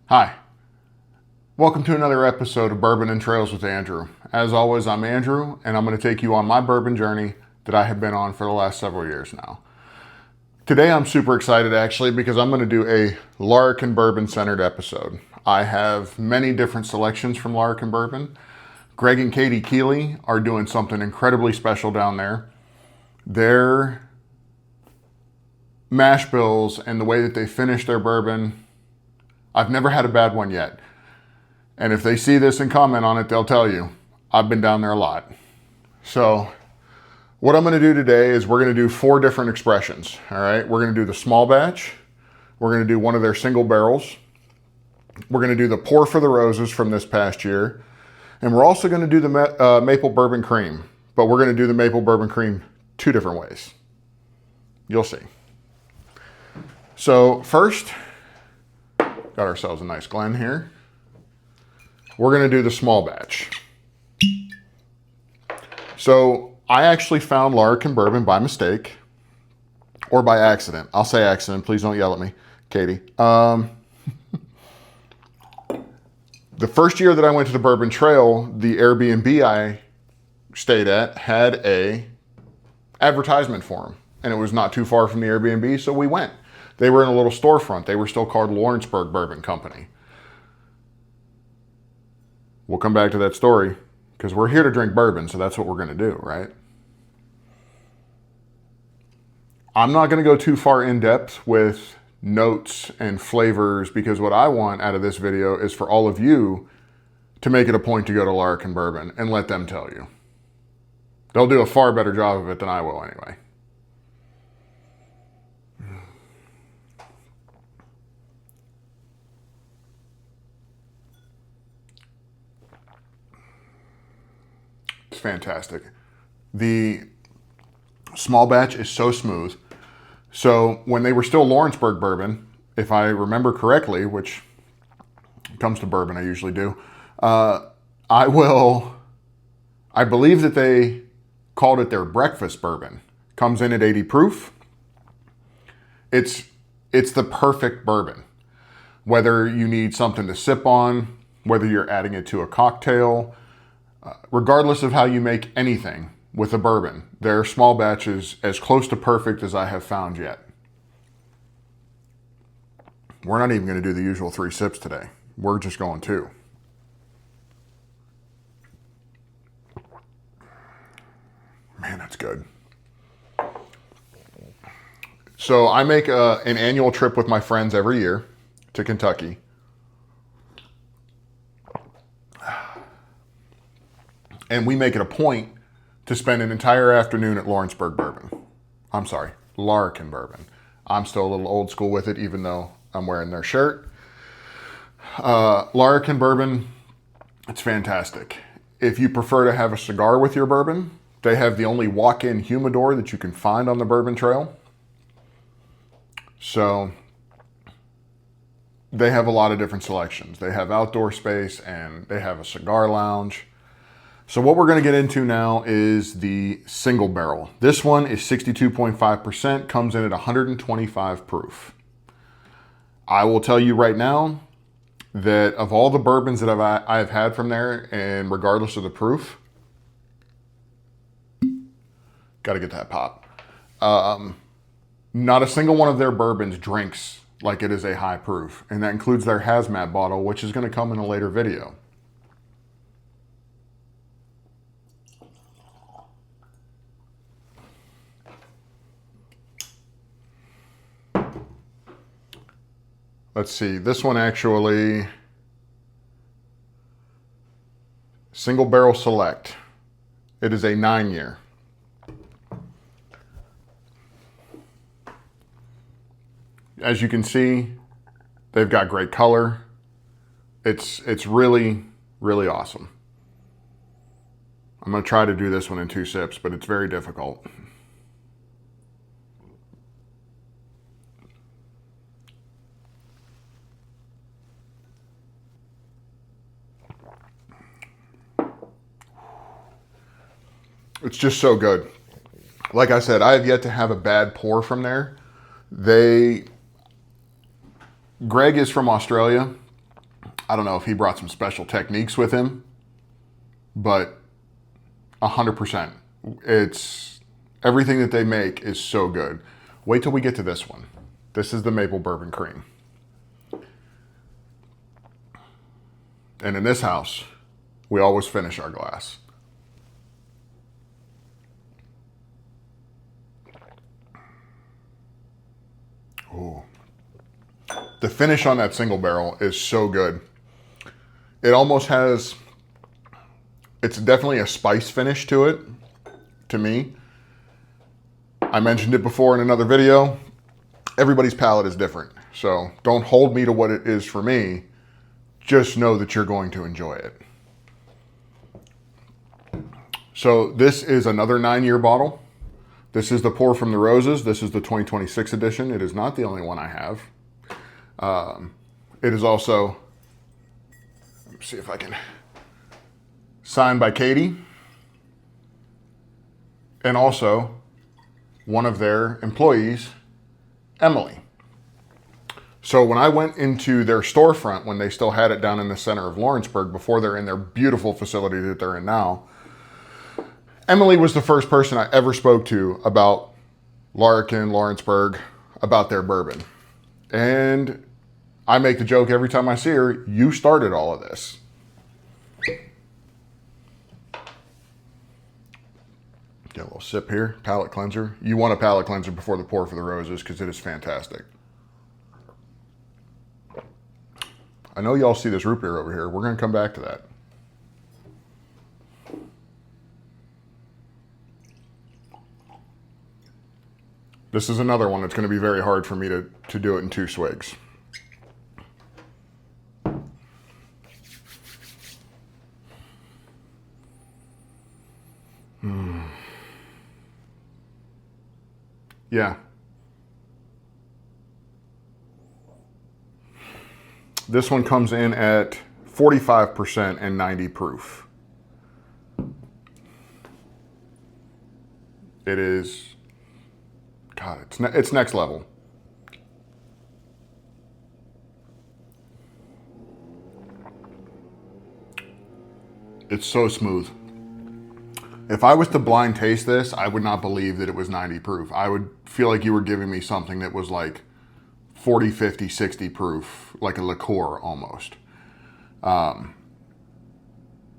Hi, welcome to another episode of Bourbon Trails with Andrew. As always, I'm Andrew, and I'm going to take you on my bourbon journey that I have been on for the last several years now. Today I'm super excited actually because I'm going to do a Larrikin Bourbon centered episode. I have many different selections from Larrikin Bourbon. Greg and Katie Keeley are doing something incredibly special down there. Their mash bills and the way that they finish their bourbon, I've never had a bad one yet. And if they see this and comment on it, they'll tell you. I've been down there a lot. So what I'm going to do today is we're going to do 4 different expressions. All right. We're going to do the small batch. We're going to do one of their single barrels. We're going to do the pour for the roses from this past year. And we're also going to do the maple bourbon cream. But we're going to do the maple bourbon cream 2 different ways. You'll see. So first, got ourselves a nice Glen here. We're going to do the small batch. So I actually found Larrikin Bourbon by mistake or by accident. I'll say accident. Please don't yell at me, Katie. The first year that I went to the Bourbon Trail, the Airbnb I stayed at had a advertisement for them. And it was not too far from the Airbnb, so we went. They were in a little storefront. They were still called Lawrenceburg Bourbon Company. We'll come back to that story because we're here to drink bourbon, so that's what we're going to do, right? I'm not going to go too far in depth with notes and flavors because what I want out of this video is for all of you to make it a point to go to Larrikin Bourbon and let them tell you. They'll do a far better job of it than I will anyway. It's fantastic. The small batch is so smooth. So when they were still Lawrenceburg Bourbon, if I remember correctly, which comes to bourbon I usually do, I believe that they called it their breakfast bourbon. Comes in at 80 proof. It's the perfect bourbon. Whether you need something to sip on, whether you're adding it to a cocktail, regardless of how you make anything with a bourbon, their small batch is as close to perfect as I have found yet. We're not even going to do the usual 3 sips today. We're just going 2. Man, that's good. So I make an annual trip with my friends every year to Kentucky. And we make it a point to spend an entire afternoon at Lawrenceburg Bourbon. I'm sorry, Larrikin Bourbon. I'm still a little old school with it, even though I'm wearing their shirt. Larrikin Bourbon, it's fantastic. If you prefer to have a cigar with your bourbon, they have the only walk-in humidor that you can find on the Bourbon Trail. So they have a lot of different selections. They have outdoor space and they have a cigar lounge. So what we're going to get into now is the single barrel. This one is 62.5%, comes in at 125 proof. I will tell you right now that of all the bourbons that I've had from there, and regardless of the proof, got to get that pop. Not a single one of their bourbons drinks like it is a high proof, and that includes their hazmat bottle, which is going to come in a later video. Let's see, this one actually, single barrel select. It is a 9-year. As you can see, they've got great color. It's really, really awesome. I'm going to try to do this one in 2 sips, but it's very difficult. It's just so good. Like I said, I have yet to have a bad pour from there. Greg is from Australia, I don't know if he brought some special techniques with him, but 100%. It's everything that they make is so good. Wait till we get to this one. This is the Maple Bourbon Cream. And in this house, we always finish our glass. Ooh. The finish on that single barrel is so good. It almost has, it's definitely a spice finish to it, to me. I mentioned it before in another video. Everybody's palate is different. So don't hold me to what it is for me. Just know that you're going to enjoy it. So this is another 9-year bottle. This is the Pour from the Roses. This is the 2026 edition. It is not the only one I have. It is also, let me see if I can, signed by Katie. And also one of their employees, Emily. So when I went into their storefront, when they still had it down in the center of Lawrenceburg, before they're in their beautiful facility that they're in now, Emily was the first person I ever spoke to about Larrikin, Lawrenceburg, about their bourbon. And I make the joke every time I see her, you started all of this. Get a little sip here, palate cleanser. You want a palate cleanser before the Pour for the Roses because it is fantastic. I know y'all see this root beer over here. We're going to come back to that. This is another one that's going to be very hard for me to do it in 2 swigs. Yeah. This one comes in at 45% and 90 proof. It is, God, it's next level. It's so smooth. If I was to blind taste this, I would not believe that it was 90 proof. I would feel like you were giving me something that was like 40, 50, 60 proof, like a liqueur almost.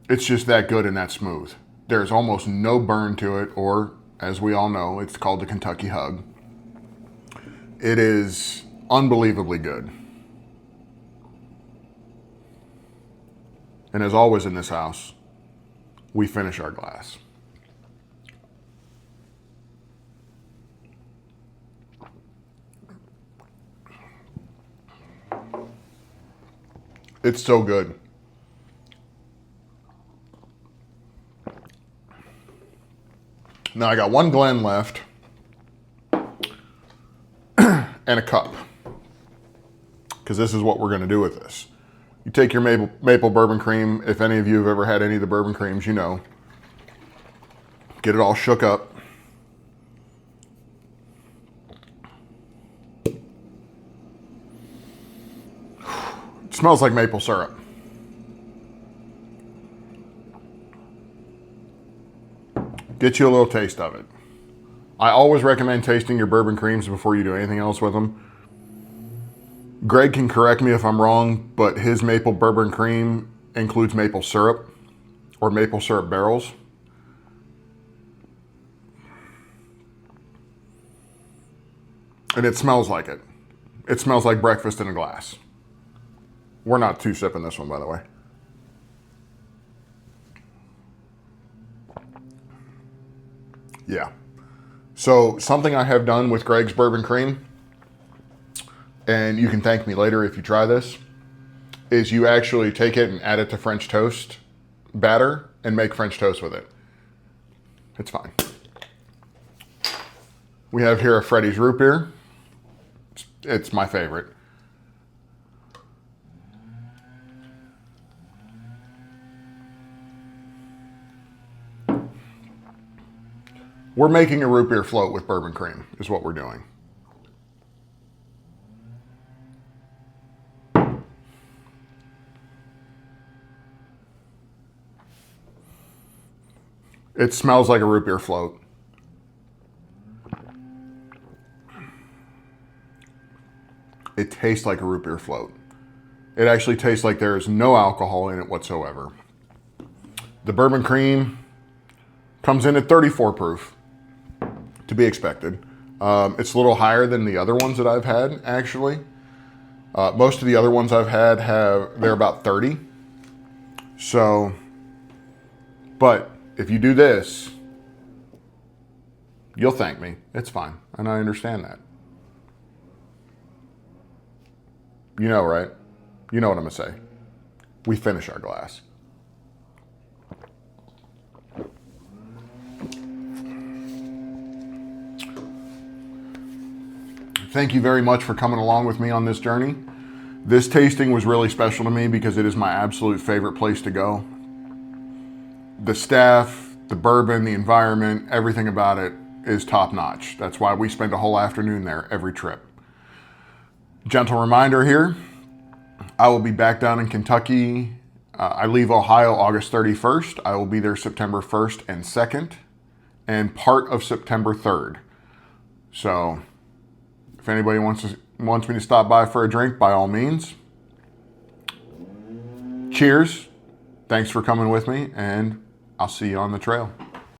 It's just that good and that smooth. There's almost no burn to it, or as we all know, it's called the Kentucky Hug. It is unbelievably good. And as always in this house, we finish our glass. It's so good. Now I got 1 Glen left and a cup, because this is what we're going to do with this. You take your maple bourbon cream. If any of you have ever had any of the bourbon creams, you know. Get it all shook up. It smells like maple syrup. Get you a little taste of it. I always recommend tasting your bourbon creams before you do anything else with them. Greg can correct me if I'm wrong, but his maple bourbon cream includes maple syrup or maple syrup barrels. And it smells like it. It smells like breakfast in a glass. We're not 2 sipping this one, by the way. Yeah. So something I have done with Greg's bourbon cream, and you can thank me later if you try this, is you actually take it and add it to French toast batter and make French toast with it. It's fine. We have here a Freddy's root beer. It's my favorite. We're making a root beer float with bourbon cream, is what we're doing. It smells like a root beer float. It tastes like a root beer float. It actually tastes like there is no alcohol in it whatsoever. The Bourbon Cream comes in at 34 proof, to be expected. It's a little higher than the other ones that I've had, actually. Most of the other ones I've had they're about 30. So, but if you do this, you'll thank me. It's fine, and I understand that. You know, right? You know what I'm gonna say. We finish our glass. Thank you very much for coming along with me on this journey. This tasting was really special to me because it is my absolute favorite place to go. The staff, the bourbon, the environment, everything about it is top notch. That's why we spend a whole afternoon there every trip. Gentle reminder here, I will be back down in Kentucky. I leave Ohio August 31st. I will be there September 1st and 2nd and part of September 3rd. So if anybody wants me to stop by for a drink, by all means. Cheers. Thanks for coming with me, and I'll see you on the trail.